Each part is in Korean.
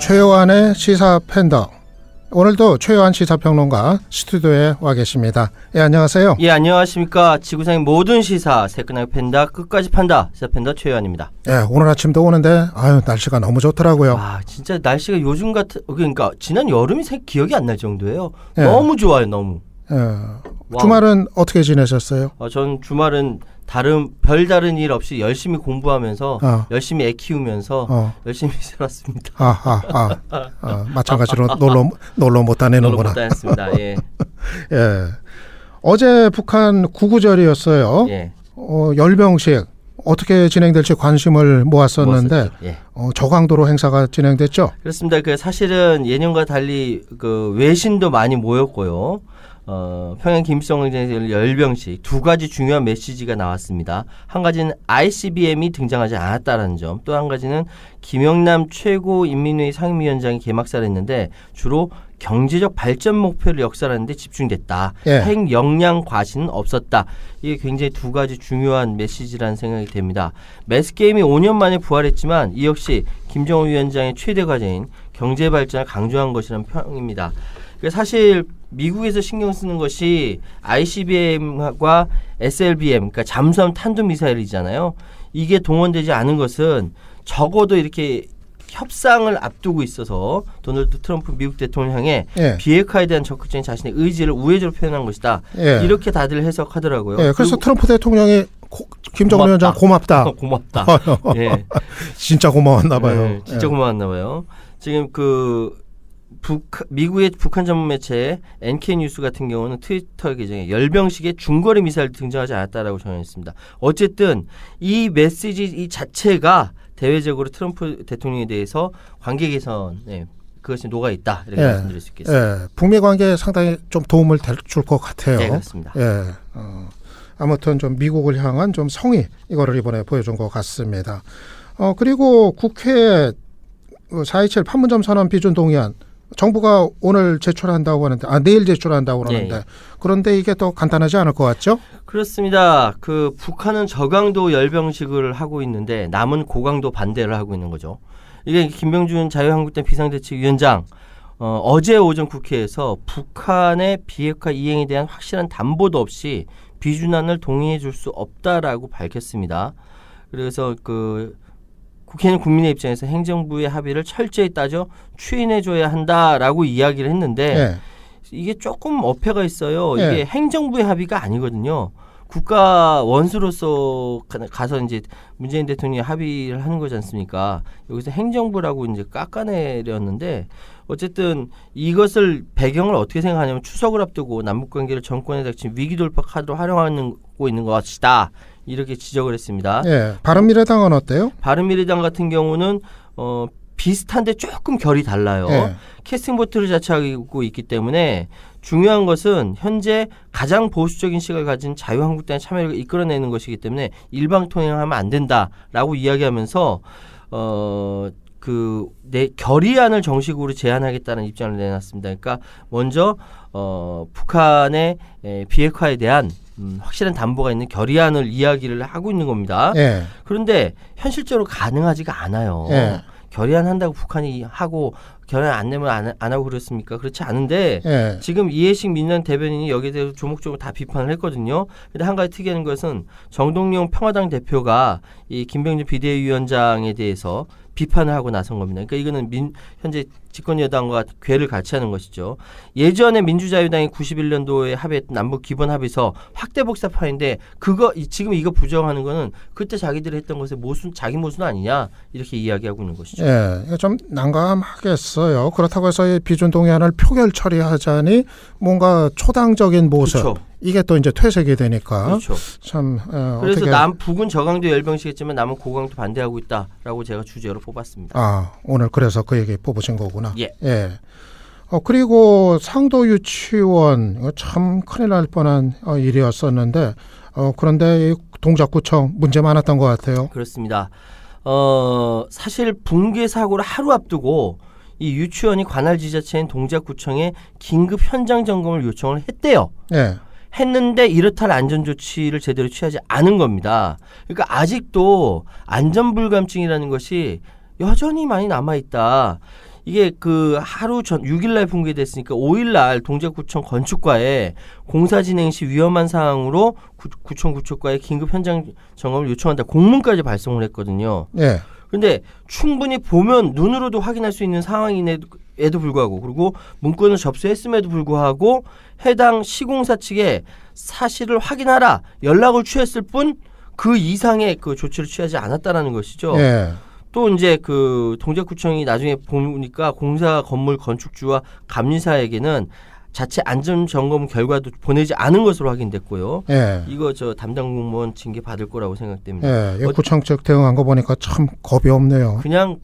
최요한의 시사 팬더. 오늘도 최요한 시사평론가 스튜디오에 와 계십니다. 예, 안녕하세요. 예, 안녕하십니까. 지구상의 모든 시사 새끈하게 팬다 끝까지 판다 시사 팬더 최요한입니다. 예, 오늘 아침도 오는데 날씨가 너무 좋더라고요. 아, 진짜 날씨가 요즘 같은, 그러니까 지난 여름이 기억이 안 날 정도예요. 예. 너무 좋아요, 너무. 예. 주말은 어떻게 지내셨어요? 전 주말은 별다른 일 없이 열심히 공부하면서 열심히 애 키우면서 열심히 살았습니다. 마찬가지로 놀러 못 다니는구나. 놀러 못 다녔습니다. 예. 예. 어제 북한 구구절이었어요. 예. 열병식 어떻게 진행될지 관심을 모았었는데 예. 저강도로 행사가 진행됐죠. 그렇습니다. 사실은 예년과 달리 외신도 많이 모였고요. 평양 김일성공장에서 열병식 두 가지 중요한 메시지가 나왔습니다. 한 가지는 ICBM이 등장하지 않았다는 점, 또 한 가지는 김영남 최고인민회의 상임위원장이 개막사를 했는데 주로 경제적 발전 목표를 역설하는 데 집중됐다. 예. 핵 역량 과시는 없었다. 이게 굉장히 두 가지 중요한 메시지라는 생각이 됩니다. 매스게임이 5년 만에 부활했지만 이 역시 김정은 위원장의 최대 과제인 경제 발전을 강조한 것이라는 평입니다. 사실 미국에서 신경 쓰는 것이 ICBM과 SLBM, 그러니까 잠수함 탄도미사일이잖아요. 이게 동원되지 않은 것은 적어도 이렇게 협상을 앞두고 있어서 도널드 트럼프 미국 대통령 향해 비핵화에 대한 적극적인 자신의 의지를 우회적으로 표현한 것이다. 이렇게 다들 해석하더라고요. 그래서 트럼프 대통령이 김정은 위원장 고맙다. 고맙다. 예. 진짜 고마웠나 봐요. 진짜 고마웠나 봐요. 지금 미국의 북한 전문 매체 NK뉴스 같은 경우는 트위터 계정에 열병식에 중거리 미사일 등장하지 않았다라고 전했습니다. 어쨌든 이 메시지 이 자체가 대외적으로 트럼프 대통령에 대해서 관계 개선, 그것이 녹아 있다 이렇게 말씀드릴 수 있겠습니다. 북미 관계에 상당히 좀 도움을 줄 것 같아요. 네, 그렇습니다. 아무튼 좀 미국을 향한 좀 성의 이거를 이번에 보여준 것 같습니다. 그리고 국회 4.27 판문점 선언 비준 동의안 정부가 오늘 제출한다고 하는데 내일 제출한다고 그러는데 그런데 이게 또 간단하지 않을 것 같죠? 그렇습니다. 북한은 저강도 열병식을 하고 있는데 남은 고강도 반대를 하고 있는 거죠. 이게 김병준 자유한국당 비상대책위원장 어제 오전 국회에서 북한의 비핵화 이행에 대한 확실한 담보도 없이 비준안을 동의해 줄 수 없다라고 밝혔습니다. 그래서 국회는 국민의 입장에서 행정부의 합의를 철저히 따져 추인해줘야 한다라고 이야기를 했는데 이게 조금 어폐가 있어요. 이게 행정부의 합의가 아니거든요. 국가 원수로서 가서 이제 문재인 대통령이 합의를 하는 거지 않습니까? 여기서 행정부라고 이제 깎아내렸는데 어쨌든 이것을 배경을 어떻게 생각하냐면 추석을 앞두고 남북관계를 정권에 닥친 위기 돌파 카드로 활용하고 있는 것이다. 이렇게 지적을 했습니다. 바른미래당은 어때요? 바른미래당 같은 경우는 비슷한데 조금 결이 달라요. 캐스팅 보트를 자처하고 있기 때문에 중요한 것은 현재 가장 보수적인 시각을 가진 자유한국당의 참여를 이끌어내는 것이기 때문에 일방통행하면 안 된다라고 이야기하면서 결의안을 정식으로 제안하겠다는 입장을 내놨습니다. 그러니까 먼저 북한의 비핵화에 대한 확실한 담보가 있는 결의안을 이야기를 하고 있는 겁니다. 그런데 현실적으로 가능하지가 않아요. 결의안 한다고 북한이 하고 결의안 안 내면 안 하고 그랬습니까? 그렇지 않은데 지금 이해식 민주당 대변인이 여기에 대해서 조목조목 다 비판을 했거든요. 근데 한 가지 특이한 것은 정동영 평화당 대표가 이 김병준 비대위원장에 대해서 비판을 하고 나선 겁니다. 그러니까 이거는 현재 집권 여당과 궤를 같이 하는 것이죠. 예전에 민주자유당이 91년도에 합의했던 남북 기본 합의서 확대 복사파인데 지금 이거 부정하는 거는 그때 자기들이 했던 것의 자기 모순 아니냐 이렇게 이야기하고 있는 것이죠. 좀 난감하겠어요. 그렇다고 해서 비준 동의안을 표결 처리하자니 뭔가 초당적인 모습. 그렇죠. 이게 또 이제 퇴색이 되니까 그렇죠. 참 그래서 북은 저강도 열병식했지만 남은 고강도 반대하고 있다라고 제가 주제로 뽑았습니다. 오늘 그래서 그 얘기 뽑으신 거구나. 그리고 상도 유치원 이거 참 큰일 날 뻔한 일이었었는데 그런데 동작구청 문제 많았던 것 같아요. 그렇습니다. 사실 붕괴 사고를 하루 앞두고 이 유치원이 관할 지자체인 동작구청에 긴급 현장 점검을 요청을 했대요. 했는데 이렇다 할 안전조치를 제대로 취하지 않은 겁니다. 그러니까 아직도 안전불감증이라는 것이 여전히 많이 남아있다. 이게 그 하루 전 6일날 붕괴됐으니까 5일날 동작구청 건축과에 공사 진행 시 위험한 사항으로 구청 구축과에 긴급 현장 점검을 요청한다. 공문까지 발송을 했거든요. 예. 근데 충분히 보면 눈으로도 확인할 수 있는 상황임에도 불구하고 그리고 문건을 접수했음에도 불구하고 해당 시공사 측에 사실을 확인하라 연락을 취했을 뿐 그 이상의 그 조치를 취하지 않았다라는 것이죠. 예. 또 이제 그 동작구청이 나중에 보니까 공사 건물 건축주와 감리사에게는 자체 안전 점검 결과도 보내지 않은 것으로 확인됐고요. 예. 이거 저 담당 공무원 징계 받을 거라고 생각됩니다. 예. 구청 측 대응한 거 보니까 참 겁이 없네요. 그냥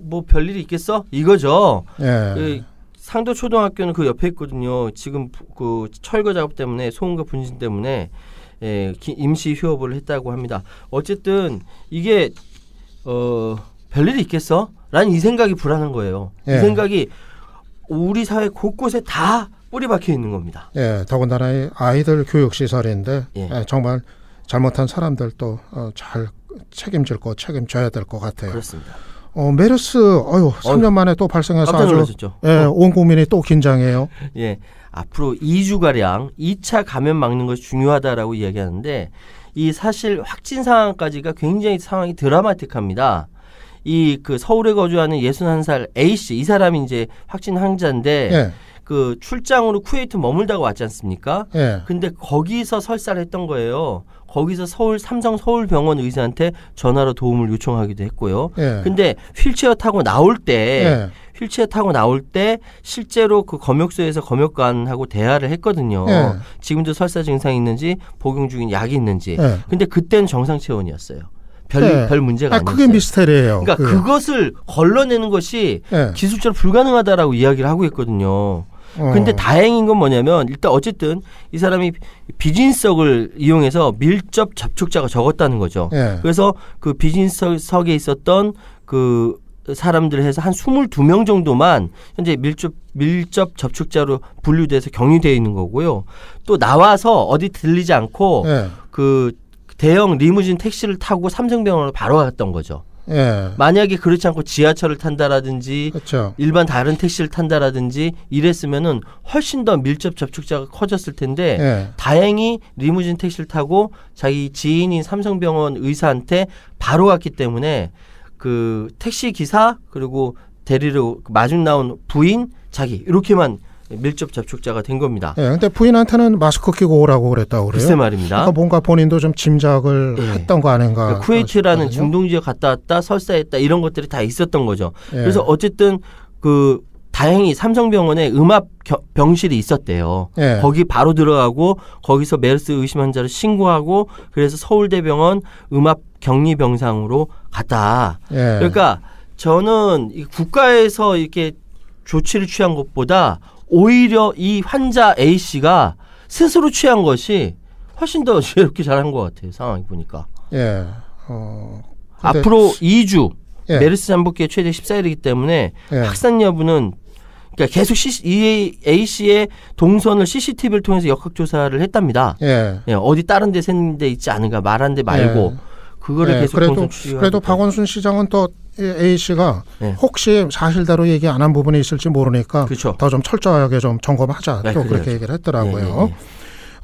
뭐 별일이 있겠어? 이거죠. 예. 그 상도 초등학교는 그 옆에 있거든요. 지금 그 철거 작업 때문에 소음과 분진 때문에 임시 휴업을 했다고 합니다. 어쨌든 이게 별일이 있겠어? 라는 이 생각이 불안한 거예요. 예. 이 생각이 우리 사회 곳곳에 다 뿌리 박혀 있는 겁니다. 예, 더군다나 이 아이들 교육 시설인데 예. 정말 잘못한 사람들도 잘 책임져야 될 것 같아요. 그렇습니다. 메르스 3년 만에 또 발생해서 깜짝 아주 놀라셨죠? 온 국민이 또 긴장해요. 예, 앞으로 2주가량 2차 감염 막는 것이 중요하다라고 이야기하는데 이 사실 확진 상황까지가 굉장히 상황이 드라마틱합니다. 이 그 서울에 거주하는 61살 A씨 이 사람이 이제 확진 환자인데 예. 그 출장으로 쿠웨이트 머물다가 왔지 않습니까? 예. 근데 거기서 설사를 했던 거예요. 거기서 삼성 서울병원 의사한테 전화로 도움을 요청하기도 했고요. 예. 근데 휠체어 타고 나올 때 실제로 그 검역소에서 검역관하고 대화를 했거든요. 예. 지금도 설사 증상이 있는지 복용 중인 약이 있는지. 예. 근데 그때는 정상 체온이었어요. 별 문제가 아니었어요. 그게 미스테리예요. 그러니까 그것을 걸러내는 것이 예. 기술적으로 불가능하다라고 이야기를 하고 있거든요. 근데 다행인 건 뭐냐면 일단 어쨌든 이 사람이 비진석을 이용해서 밀접 접촉자가 적었다는 거죠. 예. 그래서 그 비진석에 있었던 그 사람들 해서 한 22명 정도만 현재 밀접 접촉자로 분류돼서 격리되어 있는 거고요. 또 나와서 어디 들리지 않고 예. 그 대형 리무진 택시를 타고 삼성병원으로 바로 갔던 거죠. 예. 만약에 그렇지 않고 지하철을 탄다라든지 그렇죠. 일반 다른 택시를 탄다라든지 이랬으면은 훨씬 더 밀접 접촉자가 커졌을 텐데 예. 다행히 리무진 택시를 타고 자기 지인인 삼성병원 의사한테 바로 갔기 때문에 그 택시 기사 그리고 대리로 마중 나온 부인 자기 이렇게만 밀접 접촉자가 된 겁니다. 예. 근데 부인한테는 마스크 끼고 오라고 그랬다고 그래요. 글쎄 말입니다. 그러니까 뭔가 본인도 좀 짐작을 예. 했던 거 아닌가. 그러니까 쿠웨이트라는 싶거든요. 중동 지역 갔다 왔다 설사했다 이런 것들이 다 있었던 거죠. 예. 그래서 어쨌든 그 다행히 삼성병원에 음압 병실이 있었대요. 예. 거기 바로 들어가고 거기서 메르스 의심 환자를 신고하고 그래서 서울대병원 음압 격리 병상으로 갔다. 예. 그러니까 저는 이 국가에서 이렇게 조치를 취한 것보다 오히려 이 환자 A 씨가 스스로 취한 것이 훨씬 더 지혜롭게 잘한 것 같아요. 상황이 보니까. 예. 근데, 앞으로 2주 예. 메르스 잠복기에 최대 14일이기 때문에 예. 확산 여부는 그러니까 계속 이 A 씨의 동선을 CCTV를 통해서 역학조사를 했답니다. 예. 예, 어디 다른 데 샌 데 있지 않은가 말한 데 말고 예. 그거를 예. 계속 동선 추이하고 그래도 박원순 시장은 또 A 씨가 예. 혹시 사실대로 얘기 안 한 부분이 있을지 모르니까 그렇죠. 더 좀 철저하게 좀 점검하자 네, 또 그래야죠. 그렇게 얘기를 했더라고요. 예, 예,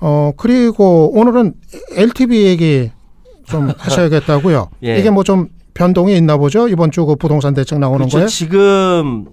예. 그리고 오늘은 LTV 얘기 좀 하셔야겠다고요. 예. 이게 뭐 좀 변동이 있나 보죠? 이번 주 그 부동산 대책 나오는 그렇죠. 거예요? 지금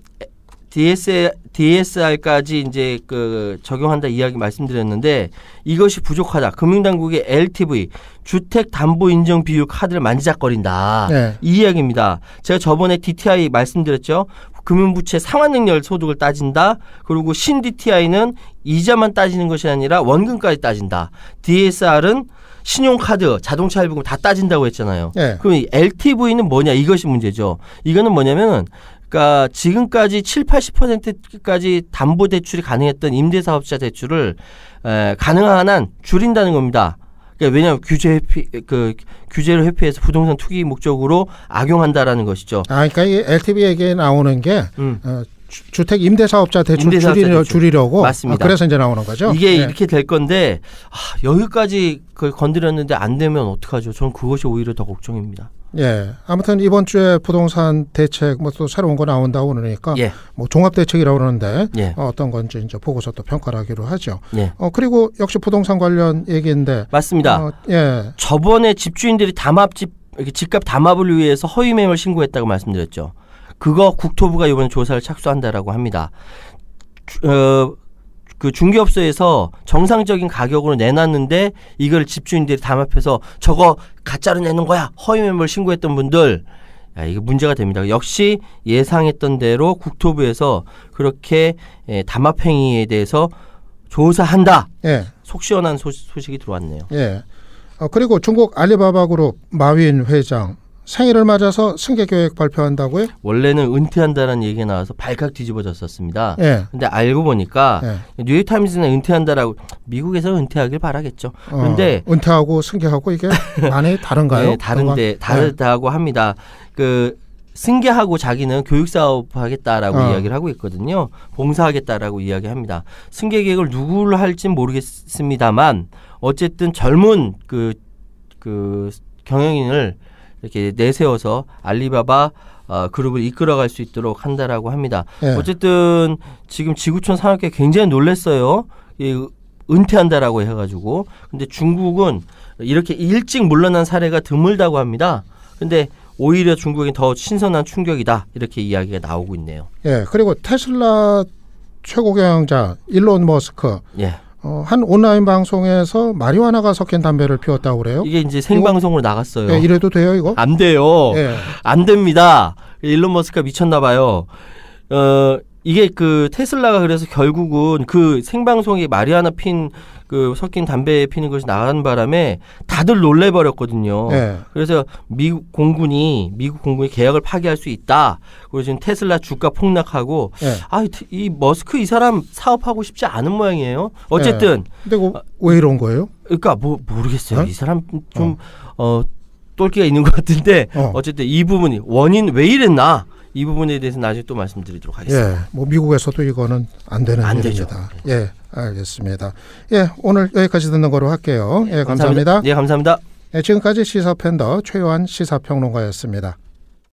DSR까지 이제 그 적용한다 이야기 말씀드렸는데 이것이 부족하다. 금융당국의 LTV 주택담보인정비율 카드를 만지작거린다. 네. 이 이야기입니다. 제가 저번에 DTI 말씀드렸죠. 금융부채 상환능력 소득을 따진다. 그리고 신DTI는 이자만 따지는 것이 아니라 원금까지 따진다. DSR은 신용카드, 자동차 할부금 다 따진다고 했잖아요. 네. 그럼 LTV는 뭐냐? 이것이 문제죠. 이거는 뭐냐면은 그러니까 지금까지 70~80%까지 담보 대출이 가능했던 임대사업자 대출을 가능한 한 줄인다는 겁니다. 그러니까 왜냐하면 규제를 회피해서 부동산 투기 목적으로 악용한다라는 것이죠. 그러니까 이 LTV 얘기 나오는 게 주택 임대사업자 대출 임대사업자 대출. 줄이려고. 맞습니다. 그래서 이제 나오는 거죠. 이게 예. 이렇게 될 건데 여기까지 그걸 건드렸는데 안 되면 어떡하죠? 저는 그것이 오히려 더 걱정입니다. 예. 아무튼 이번 주에 부동산 대책 뭐 또 새로운 거 나온다고 그러니까 예. 뭐 종합 대책이라고 그러는데 예. 어떤 건지 이제 보고서 또 평가를 하기로 하죠. 예. 그리고 역시 부동산 관련 얘기인데 맞습니다. 예. 저번에 집주인들이 집값 담합을 위해서 허위 매물 신고했다고 말씀드렸죠. 그거 국토부가 이번에 조사를 착수한다라고 합니다. 그 중개업소에서 정상적인 가격으로 내놨는데 이걸 집주인들이 담합해서 저거 가짜로 내는 거야. 허위 매물 신고했던 분들 이거 문제가 됩니다. 역시 예상했던 대로 국토부에서 그렇게 담합 행위에 대해서 조사한다. 예. 속 시원한 소식이 들어왔네요. 예. 그리고 중국 알리바바 그룹 마윈 회장 생일을 맞아서 승계 계획 발표한다고요? 원래는 은퇴한다라는 얘기가 나와서 발칵 뒤집어졌었습니다. 예. 근데 알고 보니까 예. 뉴욕타임즈는 은퇴한다라고 미국에서 은퇴하길 바라겠죠. 그런데 은퇴하고 승계하고 이게 많이 다른가요? 네, 다르다고 합니다. 그 승계하고 자기는 교육 사업 하겠다라고 이야기를 하고 있거든요. 봉사하겠다라고 이야기합니다. 승계 계획을 누구를 할진 모르겠습니다만 어쨌든 젊은 그 경영인을 이렇게 내세워서 알리바바 그룹을 이끌어갈 수 있도록 한다라고 합니다. 예. 어쨌든 지금 지구촌 산업계 굉장히 놀랐어요. 은퇴한다라고 해가지고. 근데 중국은 이렇게 일찍 물러난 사례가 드물다고 합니다. 근데 오히려 중국이 더 신선한 충격이다 이렇게 이야기가 나오고 있네요. 예. 그리고 테슬라 최고 경영자 일론 머스크. 예. 한 온라인 방송에서 마리화나가 섞인 담배를 피웠다고 그래요? 이게 이제 생방송으로 나갔어요. 예, 이래도 돼요, 이거? 안 돼요. 예. 안 됩니다. 일론 머스크가 미쳤나 봐요. 이게 그 테슬라가 그래서 결국은 그 생방송에 마리화나 그 섞인 담배 피는 것이 나간 바람에 다들 놀래버렸거든요. 예. 그래서 미국 공군이 계약을 파기할 수 있다. 그리고 지금 테슬라 주가 폭락하고 예. 이 머스크 이 사람 사업하고 싶지 않은 모양이에요. 어쨌든. 근데 왜 이런 거예요? 그러니까 모르겠어요. 이 사람 좀 똘끼가 있는 것 같은데 어쨌든 이 부분이 원인 왜 이랬나? 이 부분에 대해서 나중에 또 말씀드리도록 하겠습니다. 예, 뭐 미국에서도 이거는 안 되는 일입니다. 되죠. 예, 알겠습니다. 예, 오늘 여기까지 듣는 거로 할게요. 예, 감사합니다. 네, 감사합니다. 예, 지금까지 시사팬더 최요한 시사평론가였습니다.